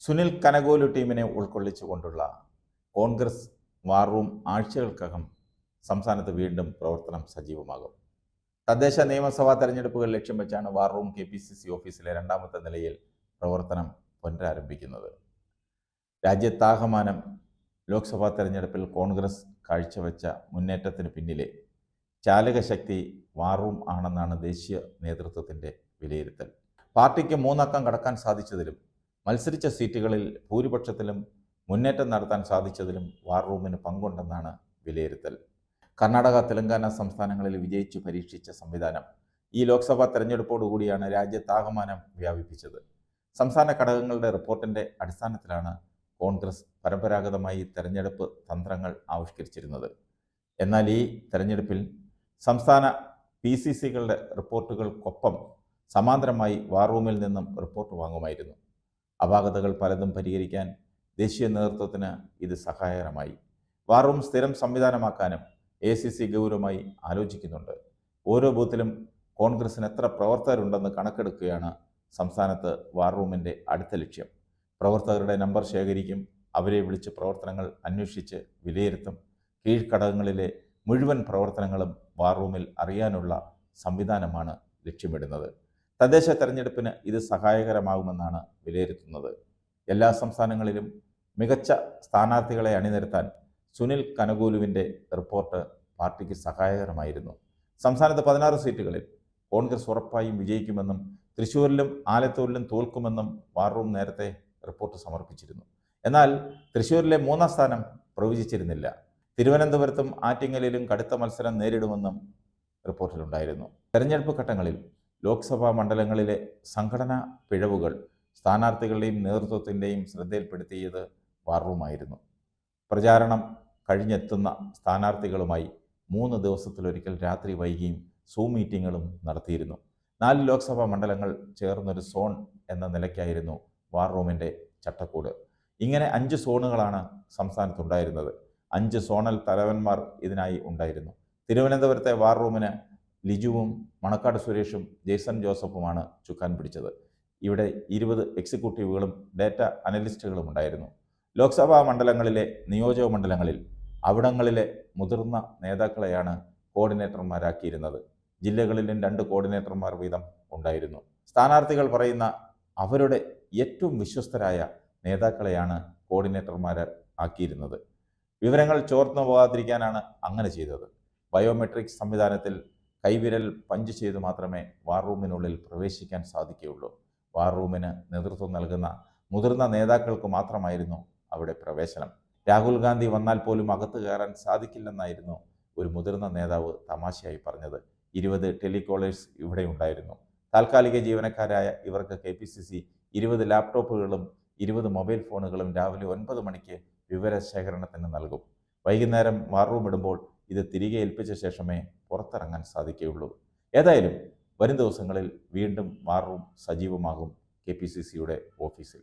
സുനിൽ കനകോലു ടീമിനെ ഉൾക്കൊള്ളിച്ചുകൊണ്ടുള്ള Congress war room ആഴ്ചകൾക്കകം സംസ്ഥാനത്ത് വീണ്ടും പ്രവർത്തനം സജീവമാകും. തദ്ദേശ നിയമസഭാ തെരഞ്ഞെടുപ്പുകൾ ലക്ഷ്യം വെച്ചാണ് വാർ റൂം KPCC ഓഫീസിലെ രണ്ടാമത്തെ നിലയിൽ പ്രവർത്തനം പുനരാരംഭിക്കുന്നത്. രാജ്യത്താകമാനം ലോക്സഭാ തെരഞ്ഞെടുപ്പിൽ കോൺഗ്രസ് കാഴ്ചവെച്ച മുന്നേറ്റത്തിന് പിന്നിലെ ചാലകശക്തി വാർ റൂം ആണെന്നാണ് ദേശീയ നേതൃത്വത്തിൻ്റെ വിലയിരുത്തൽ. പാർട്ടിക്ക് 3 അക്കം കടക്കാൻ സാധിച്ചതിലും മത്സരിച്ച സീറ്റുകളിൽ ഭൂരിപക്ഷത്തിലും മുന്നേറ്റം നടത്താൻ സാധിച്ചതിലും വാർ റൂമിന് പങ്കുണ്ടെന്നാണ് വിലയിരുത്തൽ. കർണാടക, തെലങ്കാന സംസ്ഥാനങ്ങളിൽ വിജയിച്ചു പരീക്ഷിച്ച സംവിധാനം ഈ ലോക്സഭാ തെരഞ്ഞെടുപ്പോടുകൂടിയാണ് രാജ്യത്താകമാനം വ്യാപിപ്പിച്ചത്. സംസ്ഥാന ഘടകങ്ങളുടെ റിപ്പോർട്ടിൻ്റെ അടിസ്ഥാനത്തിലാണ് കോൺഗ്രസ് പരമ്പരാഗതമായി തെരഞ്ഞെടുപ്പ് തന്ത്രങ്ങൾ ആവിഷ്കരിച്ചിരുന്നത്. എന്നാൽ ഈ തെരഞ്ഞെടുപ്പിൽ സംസ്ഥാന PCCകളുടെ റിപ്പോർട്ടുകൾക്കൊപ്പം സമാന്തരമായി വാർ റൂമിൽ നിന്നും റിപ്പോർട്ട് വാങ്ങുമായിരുന്നു. അപാകതകൾ പലതും പരിഹരിക്കാൻ ദേശീയ നേതൃത്വത്തിന് ഇത് സഹായകരമായി. വാർ റൂം സ്ഥിരം സംവിധാനമാക്കാനും ACC ഗൗരവമായി ആലോചിക്കുന്നുണ്ട്. ഓരോ ബൂത്തിലും കോൺഗ്രസിന് എത്ര പ്രവർത്തകരുണ്ടെന്ന് കണക്കെടുക്കുകയാണ് സംസ്ഥാനത്ത് വാർ റൂമിൻ്റെ അടുത്ത ലക്ഷ്യം. പ്രവർത്തകരുടെ നമ്പർ ശേഖരിക്കും, അവരെ വിളിച്ച് പ്രവർത്തനങ്ങൾ അന്വേഷിച്ച് വിലയിരുത്തും. കീഴ്ഘടകങ്ങളിലെ മുഴുവൻ പ്രവർത്തനങ്ങളും വാർ റൂമിൽ അറിയാനുള്ള സംവിധാനമാണ് ലക്ഷ്യമിടുന്നത്. തദ്ദേശ തെരഞ്ഞെടുപ്പിന് ഇത് സഹായകരമാകുമെന്നാണ് വിലയിരുത്തുന്നത്. എല്ലാ സംസ്ഥാനങ്ങളിലും മികച്ച സ്ഥാനാർത്ഥികളെ അണിനിരത്താൻ സുനിൽ കനകോലുവിൻ്റെ റിപ്പോർട്ട് പാർട്ടിക്ക് സഹായകരമായിരുന്നു. സംസ്ഥാനത്ത് 16 സീറ്റുകളിൽ കോൺഗ്രസ് ഉറപ്പായും വിജയിക്കുമെന്നും തൃശ്ശൂരിലും ആലത്തൂരിലും തോൽക്കുമെന്നും വാർ റൂം നേരത്തെ റിപ്പോർട്ട് സമർപ്പിച്ചിരുന്നു. എന്നാൽ തൃശ്ശൂരിലെ 3ാം സ്ഥാനം പ്രവചിച്ചിരുന്നില്ല. തിരുവനന്തപുരത്തും ആറ്റിങ്ങലിലും കടുത്ത മത്സരം നേരിടുമെന്നും റിപ്പോർട്ടിലുണ്ടായിരുന്നു. തെരഞ്ഞെടുപ്പ് ഘട്ടങ്ങളിൽ ലോക്സഭാ മണ്ഡലങ്ങളിലെ സംഘടനാ പിഴവുകൾ സ്ഥാനാർത്ഥികളുടെയും നേതൃത്വത്തിൻ്റെയും ശ്രദ്ധയിൽപ്പെടുത്തിയത് വാർ റൂമായിരുന്നു. പ്രചാരണം കഴിഞ്ഞെത്തുന്ന സ്ഥാനാർത്ഥികളുമായി 3 ദിവസത്തിലൊരിക്കൽ രാത്രി വൈകിയും സൂം മീറ്റിങ്ങുകളും നടത്തിയിരുന്നു. 4 ലോക്സഭാ മണ്ഡലങ്ങൾ ചേർന്നൊരു സോൺ എന്ന നിലയ്ക്കായിരുന്നു വാർ റൂമിൻ്റെ ചട്ടക്കൂട്. ഇങ്ങനെ 5 സോണുകളാണ് സംസ്ഥാനത്തുണ്ടായിരുന്നത്. 5 സോണൽ തലവന്മാർ ഇതിനായി ഉണ്ടായിരുന്നു. തിരുവനന്തപുരത്തെ വാർ റൂമിന് ലിജുവും മണക്കാട് സുരേഷും ജെയ്സൺ ജോസഫുമാണ് ചുക്കാൻ പിടിച്ചത്. ഇവിടെ 20 എക്സിക്യൂട്ടീവുകളും ഡേറ്റ അനലിസ്റ്റുകളും ഉണ്ടായിരുന്നു. ലോക്സഭാ മണ്ഡലങ്ങളിലെ നിയോജക മണ്ഡലങ്ങളിൽ അവിടങ്ങളിലെ മുതിർന്ന നേതാക്കളെയാണ് കോർഡിനേറ്റർമാരാക്കിയിരുന്നത്. ജില്ലകളിലും 2 കോർഡിനേറ്റർമാർ വീതം ഉണ്ടായിരുന്നു. സ്ഥാനാർത്ഥികൾ പറയുന്ന അവരുടെ ഏറ്റവും വിശ്വസ്തരായ നേതാക്കളെയാണ് കോർഡിനേറ്റർമാർ ആക്കിയിരുന്നത്. വിവരങ്ങൾ ചോർന്നു പോകാതിരിക്കാനാണ് അങ്ങനെ ചെയ്തത്. ബയോമെട്രിക് സംവിധാനത്തിൽ കൈവിരൽ പഞ്ച് ചെയ്ത് മാത്രമേ വാർ റൂമിനുള്ളിൽ പ്രവേശിക്കാൻ സാധിക്കുകയുള്ളൂ. വാർ റൂമിന് നേതൃത്വം നൽകുന്ന മുതിർന്ന നേതാക്കൾക്ക് മാത്രമായിരുന്നു അവിടെ പ്രവേശനം. രാഹുൽ ഗാന്ധി വന്നാൽ പോലും അകത്ത് കയറാൻ സാധിക്കില്ലെന്നായിരുന്നു ഒരു മുതിർന്ന നേതാവ് തമാശയായി പറഞ്ഞത്. 20 ടെലികോളേഴ്സ് ഇവിടെ ഉണ്ടായിരുന്നു. താൽക്കാലിക ജീവനക്കാരായ ഇവർക്ക് KPCC 20 ലാപ്ടോപ്പുകളും 20 മൊബൈൽ ഫോണുകളും രാവിലെ 9 മണിക്ക് വിവരശേഖരണത്തിന് നൽകും. വൈകുന്നേരം വാർ റൂം ഇടുമ്പോൾ ഇത് തിരികെ ഏൽപ്പിച്ച ശേഷമേ പുറത്തിറങ്ങാൻ സാധിക്കുകയുള്ളൂ. ഏതായാലും വരും ദിവസങ്ങളിൽ വീണ്ടും വാർ റൂം സജീവമാകും KPCCയുടെ ഓഫീസിൽ.